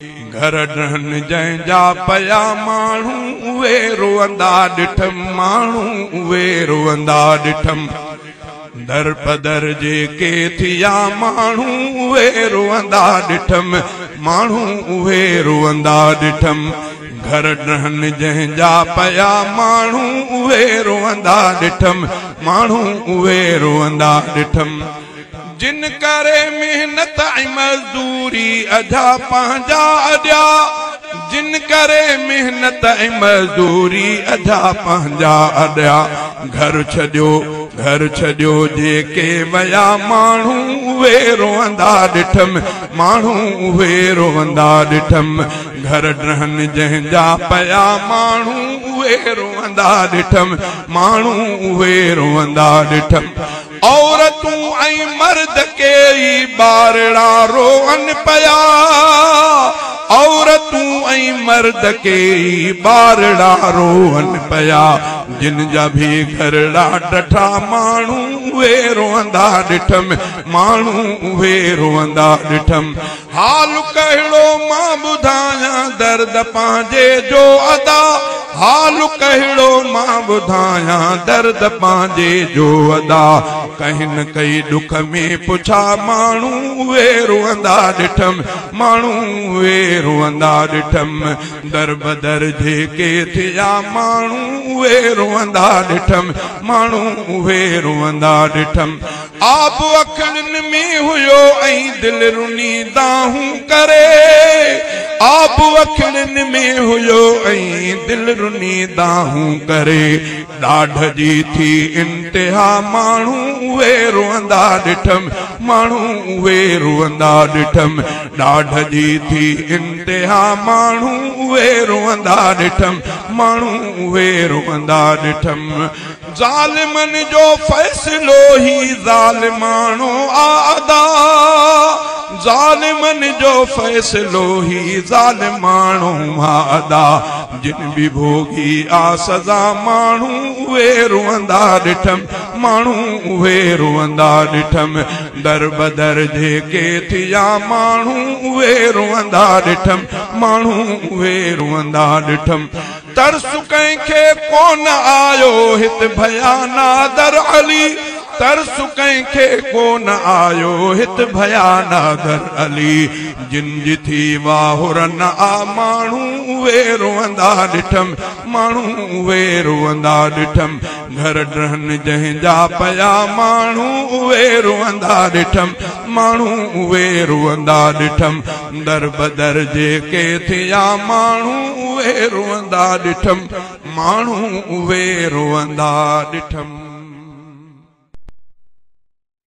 घर ॾहनि जंहिंजा पया माण्हू उहे रोअंदा ॾिठम, माण्हू उहे रोअंदा ॾिठम। दर पदर जेके थिया माण्हू उहे रोअंदा ॾिठम, माण्हू उहे रोअंदा ॾिठम। घर ॾहनि जंहिंजा पया माण्हू उहे रोअंदा ॾिठम, माण्हू उहे रोअंदा ॾिठम। जिन करे मेहनत ऐं मज़दूरी अधा पंहिंजा अॾिया, जिन करे मेहनत ऐं मज़दूरी अधा पंहिंजा अॾिया। घर छॾियो जेके वया माण्हू उहे रोअंदा ॾिठम, माण्हू उहे रोअंदा ॾिठम। घर ॾहनि जंहिंजा पया माण्हू उहे रोअंदा ॾिठम, माण्हू उहे रोअंदा ॾिठम। औरतूं ऐं मर्द के ई ॿारड़ा रोअन पया, औरतूं ऐं मर्द के ई ॿारड़ा रोअन पया। जिन जा भी घरड़ा डठा माण्हू उहे रोअंदा ॾिठम, माण्हू उहे रोअंदा ॾिठम। हाल कहिड़ो मां ॿुधायां दर्द पंहिंजे जो अदा, हाल कहिड़ो मां ॿुधायां दर्द पंहिंजे जो अदा। कहीं न कई दुख में पुछा माण्हू उहे रोअंदा ॾिठम, माण्हू उहे रोअंदा ॾिठम। दर बदर जेके थिया माण्हू उहे रोअंदा ॾिठम, माण्हू उहे रोअंदा ॾिठम। आब अखियुनि में हुयो ऐं दिलि रुनी दाहूं करे, आब अखियुनि में हुयो ऐं दिलि रुनी दाहूं करे। ॾाढ जी थी इंतिहा माण्हू उहे रोअंदा ॾिठम, माण्हू उहे रोअंदा ॾिठम। ॾाढ जी थी इंतिहा माण्हू उहे रोअंदा ॾिठम, माण्हू उहे रोअंदा ॾिठम। ज़ालिमनि जो फ़ैसिलो ही ज़ालिमाणो आदा, ज़ालिमनि जो फ़ैसिलो ही ज़ालिमाणो आदा। जिन भी भोगी आ सज़ा माण्हू उहे रोअंदा ॾिठम, माण्हू उहे रोअंदा ॾिठम। दर बदर जेके थिया माण्हू उहे रोअंदा ॾिठम, माण्हू उहे रोअंदा ॾिठम। तरस कंहिंखे कोन आयो हित भयाना दर अली, तरस कंहिंखे कोन आयो हित भयाना दर अली। जिन जी थी वाहुरन आ माण्हू उहे रोअंदा ॾिठम, माण्हू उहे रोअंदा ॾिठम। घर ॾहनि जंहिंजा पया माण्हू उहे रोअंदा ॾिठम, माण्हू उहे रोअंदा ॾिठम। दर बदर जेके थिया माण्हू उहे रोअंदा ॾिठम, माण्हू उहे रोअंदा ॾिठम।